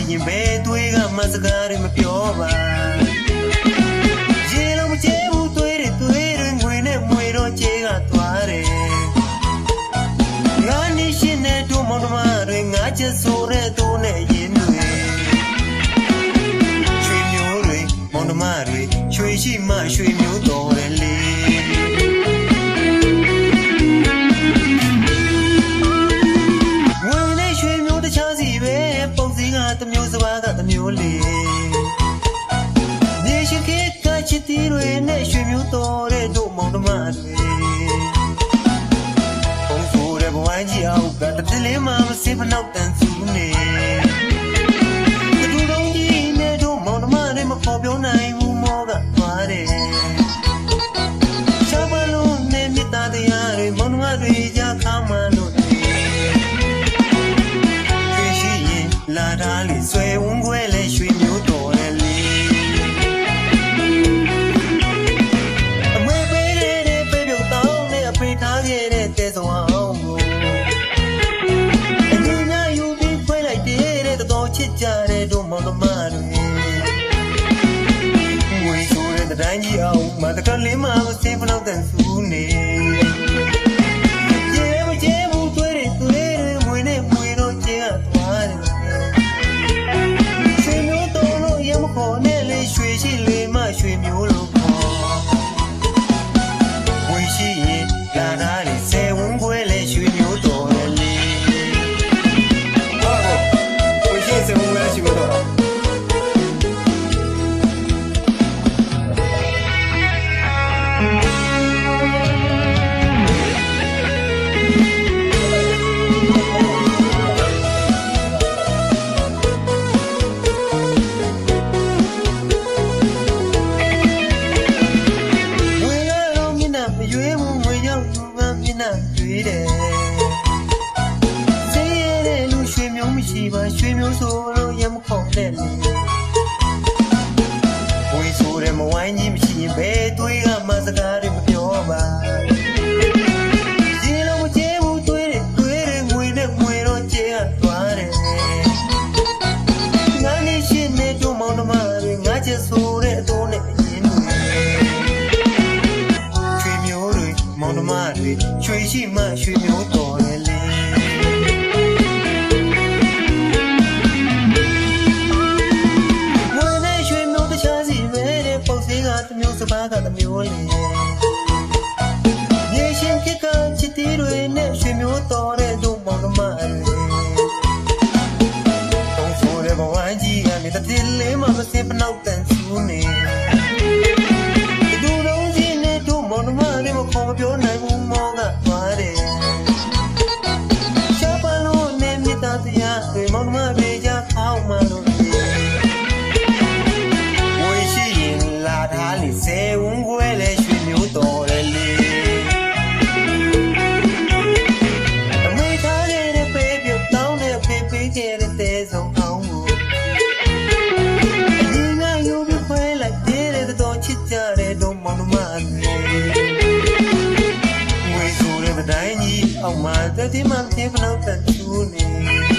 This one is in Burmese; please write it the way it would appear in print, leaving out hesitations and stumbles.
ရင်ဘယ်သွေးကမှစကားတွေမပြောပါရေလုံးမကျဲဘူးသွေးတွေငွေနဲ့မွေတော့ကြေးကသွားတယ်ငါနေရှင်နဲ့တို့မောင်နှမတွေငါချက်ဆိုတဲ့တိုးနဲ့ရင်တွေရွှေမျိုးတွေမောင်နှမတွေရွှေရှိမှရွှေမျိုးတော်တယ်လေတမျိုးစပါးကတမျိုးလေးနေရှိခေတ်ကချစ်တီတွေနဲ့ရွှေမျိုးတော်တဲ့တို့မောင်နှမတွေပုံဆိုတဲ့ဘဝကြီးအောက်ကတည်းလေးမှမစင်ဖနောက်တန်စုနေတူလုံးကြီးနဲ့တို့မောင်နှမတွေမပေါ်ပြောနိုင်ဘူးမောကသွားတယ်ရှားပါလို့နဲ့မြတ်တရားတွေမောင်နှမတွေကြာခါမှလို့လာတာလေဆွဲဝန်းခွဲလဲရွှေမျိုးတော်တယ်လေအမွေပေးတဲ့ပဲပြုတ်တောင်းနဲ့အဖေထားခဲ့တဲ့တဲဆောင်အောင်ကိုအညီညာယူပြီးခွဲလိုက်တဲ့တော်ချစ်ကြတဲ့တို့မောင်နှမတွေဝေးဆိုတဲ့တိုင်းကြီးအောင်မတကလေးမှမစင်ဖလောက်တန်စုနေရွှေမျိုးလို့ခေါ်ဝေရှိရင်လာတာလေဆယ်ဝန်းခွဲလဲရွှေမျိုးတော်တယ်လေဟုတ်ဝေရှိဆယ်ဝန်းခွဲရွှေမျိုးတော်တွေ့တယ်စေးရတဲ့လူရွှေမျိုးမရှိပါရွှေမျိုးဆိုလို့ရမခေါ်တဲ့လေဝေးဆိုတဲ့မဝိုင်းကြီးမရှိရင်ဘယ်သွေးကမှစကားတွေမပြောပါရေလုံးမကျဲဘူးသွေးတွေငွေနဲ့မွေတော့ကြေးကသွားတယ်ငါနေရှင်နဲ့တို့မောင်နှမတွေငါချက်ဆိုတဲ့အတိုးနဲ့ရင်တွေရွှေမျိုးတွေမောင်နှမတွေရွှေရှိမှရွှေမျိုးတော်တယ်လေဝယ်နဲ့ရွှေမျိုးတခြားစီပဲတဲ့ပုံစံကတမျိုးစပါးကတမျိုးလေရေရှင်ခေတ်ကချစ်တီတွေနဲ့ရွှေမျိုးတော်တဲ့တို့မောင်နှမတွေပုံဆိုတဲ့ဘဝကြီးကနေတည်းလေးမှမစင်ဖနောက်တန်စုနေတူလုံးကြီးနဲ့တို့မောင်နှမတွေမခေါ်မပြောနိုင်ဘူးမောကသွားတယ်ရှားပါလို့နဲ့မြတ်တရားတွေမောင်နှမတွေကြာခေါင်းမှလို့ဝေးရှိရင်လာထားလေဆယ်ဝန်းခွဲလဲရွှေမျိုးတော်တယ်လေအမေထားခဲ့တဲ့ပဲပြုတ်တောင်းတဲ့ဖေးပေးခဲ့တဲ့တဲဆုံးအောင်ကိုအရင်ကယူပြီးခွဲလိုက်တဲ့တော်ချစ်ကြတဲ့တို့မောင်နှမတွေတိုင်းကြီးအောင်မှာတတိမဖြစ်ဖလောက်တန်သူနေ